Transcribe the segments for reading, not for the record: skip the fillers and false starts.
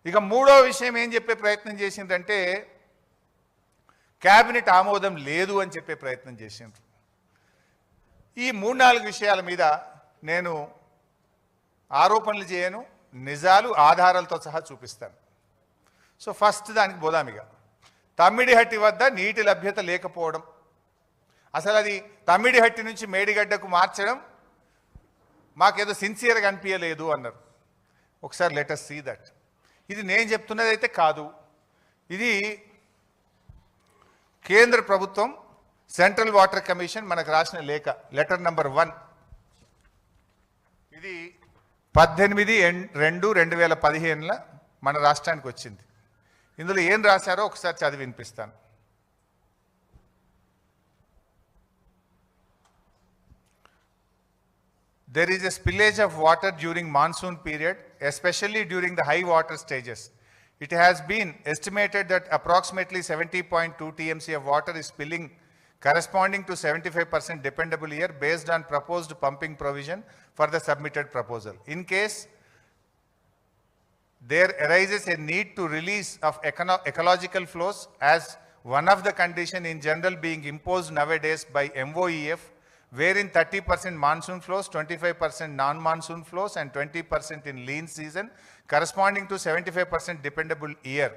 ఇక మూడో విషయం ఏం చెప్పే ప్రయత్నం చేసిందంటే క్యాబినెట్ ఆమోదం లేదు అని చెప్పే ప్రయత్నం చేసిండ్రు. ఈ 3-4 విషయాల మీద నేను ఆరోపణలు చేయను, నిజాలు ఆధారాలతో సహా చూపిస్తాను. సో ఫస్ట్ దానికి పోదామిగా. తమ్మిడిహట్టి వద్ద నీటి లభ్యత లేకపోవడం, అసలు అది తమ్మిడిహట్టి నుంచి మేడిగడ్డకు మార్చడం మాకేదో సిన్సియర్గా అనిపించలేదు అన్నారు. ఒకసారి లెట్ us సీ దట్. ఇది నేను చెప్తున్నది అయితే కాదు, ఇది కేంద్ర ప్రభుత్వం సెంట్రల్ వాటర్ కమిషన్ మనకు రాసిన లేఖ, లెటర్ నంబర్ 1. ఇది 18/2/2015 మన రాష్ట్రానికి వచ్చింది. ఇందులో ఏం రాశారో ఒకసారి చదివి వినిపిస్తాను. There is a spillage of water during monsoon period, especially during the high water stages. It has been estimated that approximately 70.2 TMC of water is spilling, corresponding to 75% dependable year based on proposed pumping provision for the submitted proposal. In case there arises a need to release of ecological flows as one of the condition in general being imposed nowadays by MOEF, wherein 30% monsoon flows, 25% non-monsoon flows and 20% in lean season corresponding to 75% dependable year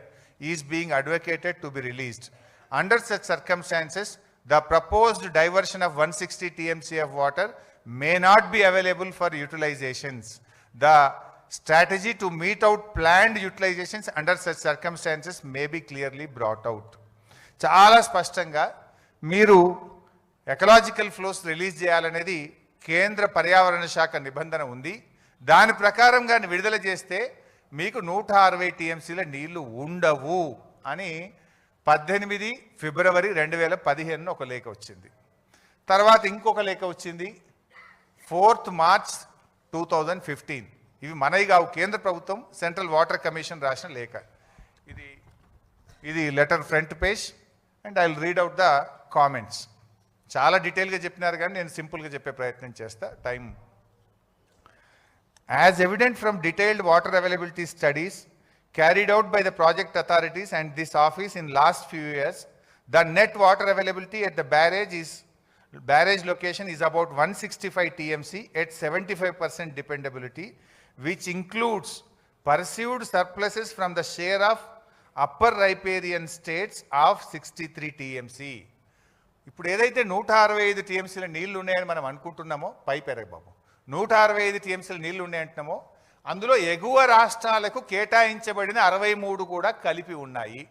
is being advocated to be released. Under such circumstances, the proposed diversion of 160 TMC of water may not be available for utilizations. The strategy to meet out planned utilizations under such circumstances may be clearly brought out. చాలా స్పష్టంగా మీరు ecological flows release చేయాలనేది కేంద్ర పర్యావరణ శాఖ నిబంధన ఉంది. దాని ప్రకారంగా విడుదల చేస్తే మీకు 160 టీఎంసీల నీళ్లు ఉండవు అని 18 ఫిబ్రవరి 2015 ఒక లేఖ వచ్చింది. తర్వాత ఇంకొక లేఖ వచ్చింది 4th మార్చ్ 2015. ఇవి మనవి కావు, కేంద్ర ప్రభుత్వం సెంట్రల్ వాటర్ కమిషన్ రాసిన లేఖ. ఇది letter front page and I will read out the comments. చాలా డీటెయిల్గా చెప్పినారు కానీ నేను సింపుల్గా చెప్పే ప్రయత్నం చేస్తా, time. As evident from detailed water availability studies carried out by the project authorities and this office in last few years, the net water availability at the barrage location is about 165 TMC at 75% dependability, which includes perceived surpluses from the share of upper riparian states of 63 TMC. ఇప్పుడు ఏదైతే 165 టీఎంసీల నీళ్లు ఉన్నాయని మనం అనుకుంటున్నామో, బాబు 165 టీఎంసీల నీళ్లు ఉన్నాయంటున్నామో, అందులో ఎగువ రాష్ట్రాలకు కేటాయించబడిన 63 కూడా కలిపి ఉన్నాయి.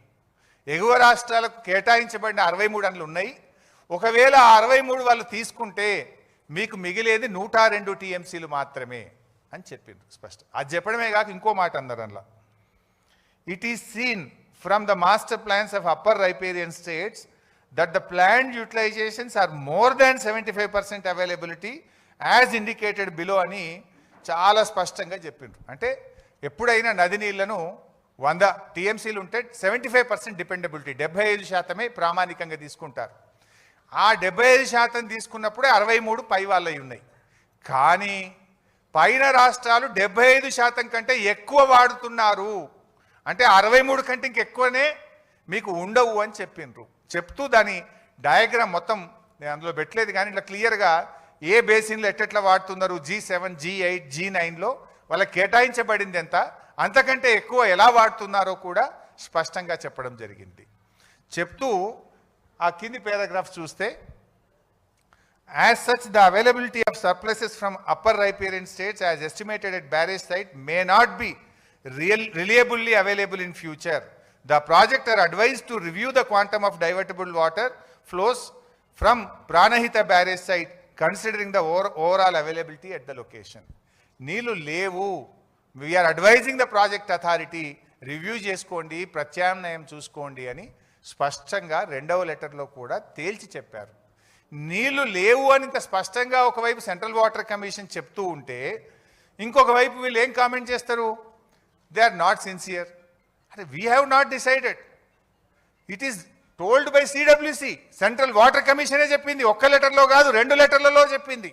ఎగువ రాష్ట్రాలకు కేటాయించబడిన 63 అందులో ఉన్నాయి. ఒకవేళ 63 వాళ్ళు తీసుకుంటే మీకు మిగిలేది 102 టీఎంసీలు మాత్రమే అని చెప్పిండ్రు స్పష్టం. అది చెప్పడమే కాక ఇంకో మాట అన్నారు అందులో. It is seen from the master plans of upper riparian states that the planned utilizations are more than 75% availability as indicated below అని చాలా స్పష్టంగా చెప్పిండ్రు. అంటే ఎప్పుడైనా నది నీళ్లను 100 టీఎంసీలు ఉంటే 75% డిపెండబిలిటీ, 75% ప్రామాణికంగా తీసుకుంటారు. ఆ 75% తీసుకున్నప్పుడే 63 పై వాళ్ళవి ఉన్నాయి. కానీ పైన రాష్ట్రాలు 75% కంటే ఎక్కువ వాడుతున్నారు. అంటే 63 కంటే ఇంకెక్కువనే మీకు ఉండవు అని చెప్పిండ్రు. చెప్తూ దాని డయాగ్రామ్ మొత్తం నేను అందులో పెట్టలేదు కానీ ఇట్లా క్లియర్గా ఏ బేసిన్లో ఎట్టెట్లా వాడుతున్నారు, G7, G8, G9లో వాళ్ళకి కేటాయించబడింది ఎంత, అంతకంటే ఎక్కువ ఎలా వాడుతున్నారో కూడా స్పష్టంగా చెప్పడం జరిగింది. చెప్తూ ఆ కింది పారాగ్రాఫ్ చూస్తే, as such the availability of surpluses from upper riparian states as estimated at barrage site may not be reliably available in future. The project are advised to review the quantum of divertible water flows from Pranahita barrage site considering the overall availability at the location. నీళ్ళు లేవు, we are advising the project authority review చేసుకోండి, ప్రత్యామ్నాయం చూసుకోండి అని స్పష్టంగా 2వ లెటర్లో కూడా తేల్చి చెప్పారు. నీళ్లు లేవు అని ఇంత స్పష్టంగా ఒకవైపు సెంట్రల్ వాటర్ కమిషన్ చెప్తూ ఉంటే ఇంకొక వైపు వీళ్ళు ఏం కామెంట్ చేస్తారు, they are not sincere. We have not decided. It is told by CWC. Central water కమిషనే చెప్పింది, ఒక్క లెటర్లో కాదు 2 లెటర్లలో చెప్పింది.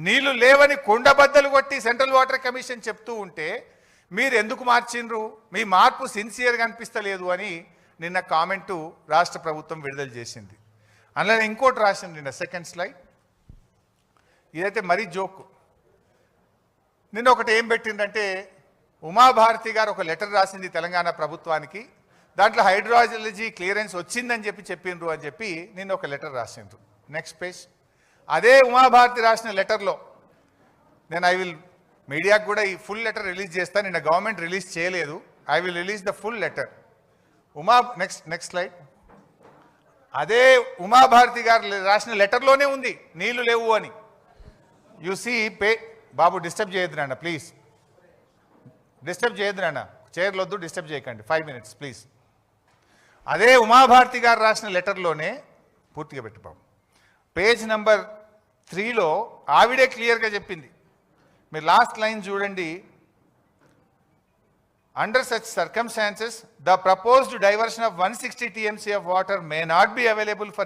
నీళ్లు లేవని కొండబద్దలు కొట్టి సెంట్రల్ వాటర్ కమిషన్ చెప్తూ ఉంటే మీరు ఎందుకు మార్చిండ్రు, మీ మార్పు సిన్సియర్గా అనిపిస్తలేదు అని నిన్న కామెంటు రాష్ట్ర ప్రభుత్వం విడుదల చేసింది. అందులో ఇంకోటి రాసింది నిన్న సెకండ్ స్లైడ్. ఇదైతే మరీ జోక్. నిన్న ఒకటి ఏం పెట్టిందంటే ఉమాభారతి గారు ఒక లెటర్ రాసింది తెలంగాణ ప్రభుత్వానికి, దాంట్లో హైడ్రాలజీ క్లియరెన్స్ వచ్చిందని చెప్పిండ్రు అని చెప్పి నిన్న ఒక లెటర్ రాసిండ్రు. Next page. అదే ఉమాభారతి రాసిన లెటర్లో నేను మీడియాకు కూడా ఈ ఫుల్ లెటర్ రిలీజ్ చేస్తాను. నిన్న గవర్నమెంట్ రిలీజ్ చేయలేదు. I will release the full letter. Next slide. అదే ఉమాభారతి గారు రాసిన లెటర్లోనే ఉంది నీళ్లు లేవు అని. యు సీ బాబు డిస్టర్బ్ చేయొద్దు నాన్న, ప్లీజ్ డిస్టర్బ్ చేయొద్దు నాన్న, చైర్లు వద్దు, డిస్టర్బ్ చేయకండి, 5 minutes ప్లీజ్. అదే ఉమాభారతి గారు రాసిన లెటర్లోనే పూర్తిగా పెట్టి బాబు పేజ్ నెంబర్ 3లో ఆవిడే క్లియర్గా చెప్పింది. మీరు లాస్ట్ లైన్ చూడండి. Under such circumstances, the proposed diversion of 160 TMC of water may not be available for